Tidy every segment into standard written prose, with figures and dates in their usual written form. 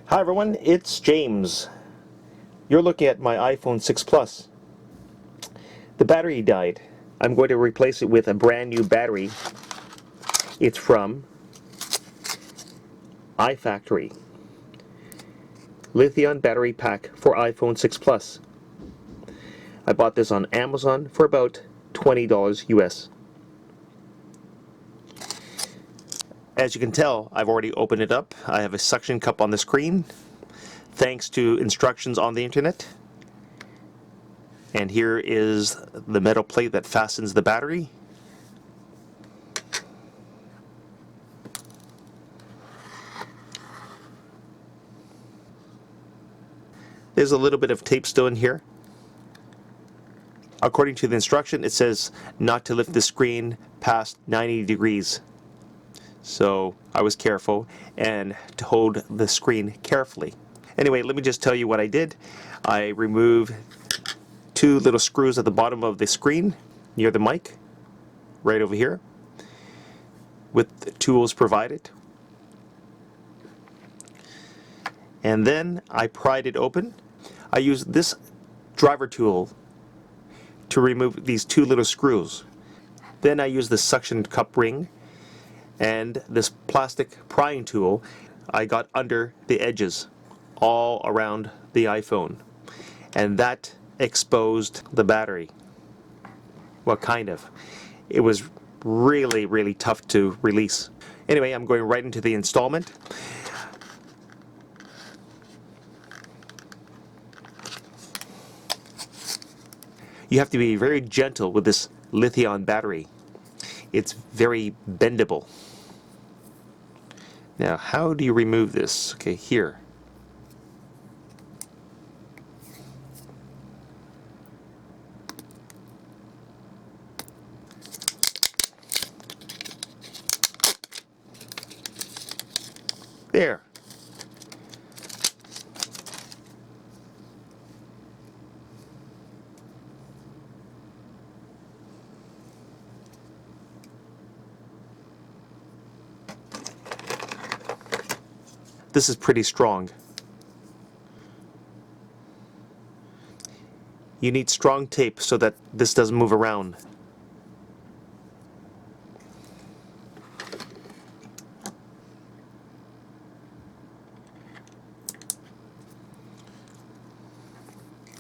Hi everyone, it's James. You're looking at my iPhone 6 Plus. The battery died. I'm going to replace it with a brand new battery. It's from iFactory. Lithium battery pack for iPhone 6 Plus. I bought this on Amazon for about $20 US. As you can tell, I've already opened it up. I have a suction cup on the screen, thanks to instructions on the internet. And here is the metal plate that fastens the battery. There's a little bit of tape still in here. According to the instruction, it says not to lift the screen past 90 degrees. So I was careful and to hold the screen carefully. Anyway, let me just tell you what I did. I removed two little screws at the bottom of the screen near the mic, right over here, with the tools provided. And then I pried it open. I used this driver tool to remove these two little screws. Then I used the suction cup ring and this plastic prying tool. I got under the edges all around the iPhone, and that exposed the battery. Well, kind of. It was really tough to release. Anyway, I'm going right into the installment. You have to be very gentle with this lithium battery. It's very bendable. Now, how do you remove this? Okay, here. There. This is pretty strong. You need strong tape so that this doesn't move around.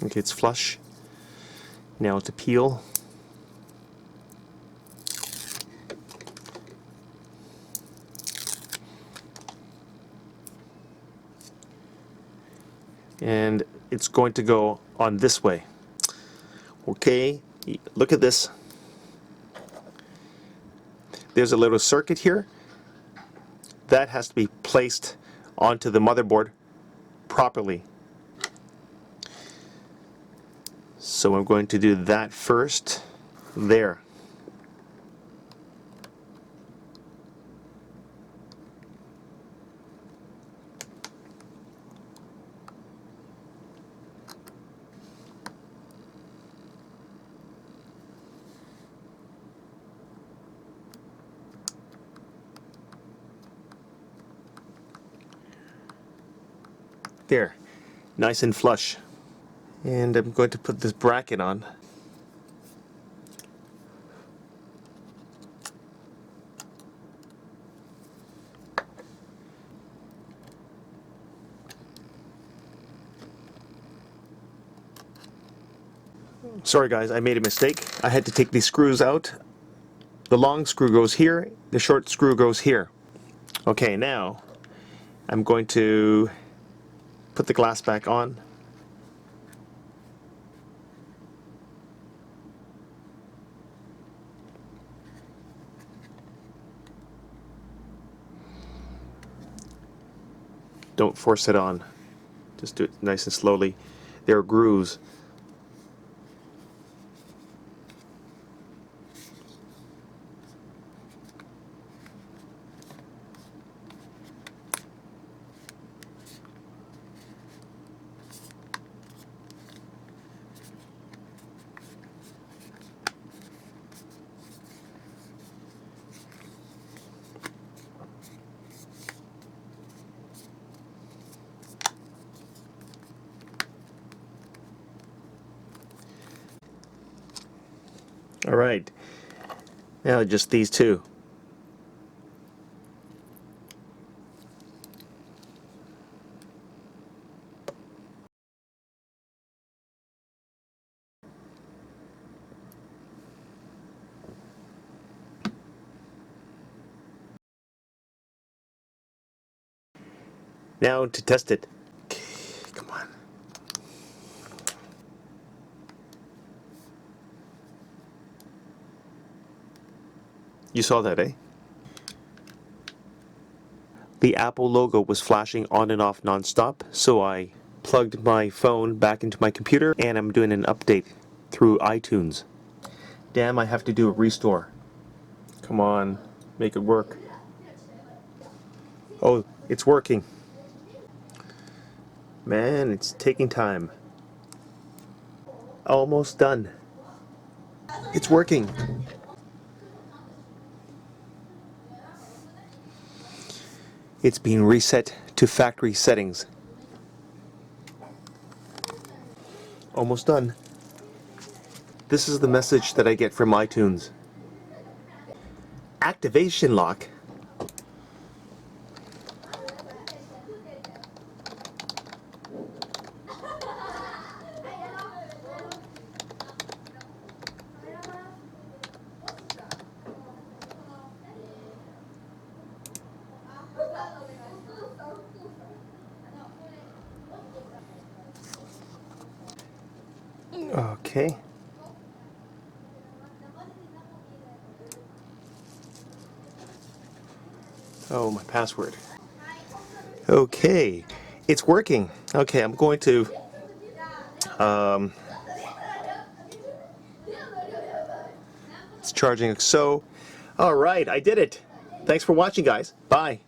Okay, it's flush. Now to peel. And it's going to go on this way. Okay, look at this. There's a little circuit here. That has to be placed onto the motherboard properly. So I'm going to do that first. There. There. Nice and flush. And I'm going to put this bracket on. Sorry guys, I made a mistake. I had to take these screws out. The long screw goes here, the short screw goes here. Okay, now I'm going to put the glass back on. Don't force it on. Just do it nice and slowly. There are grooves. Alright, now just these two. Now to test it. Okay, come on. You saw that, eh? The Apple logo was flashing on and off non-stop, so I plugged my phone back into my computer and I'm doing an update through iTunes. Damn, I have to do a restore. Come on, make it work. Oh, it's working. Man, it's taking time. Almost done. It's working. It's being reset to factory settings. Almost done. This is the message that I get from iTunes. Activation lock. Okay. Oh, my password. Okay, it's working. Okay, I'm going to it's charging. So, all right, I did it. Thanks for watching, guys. Bye.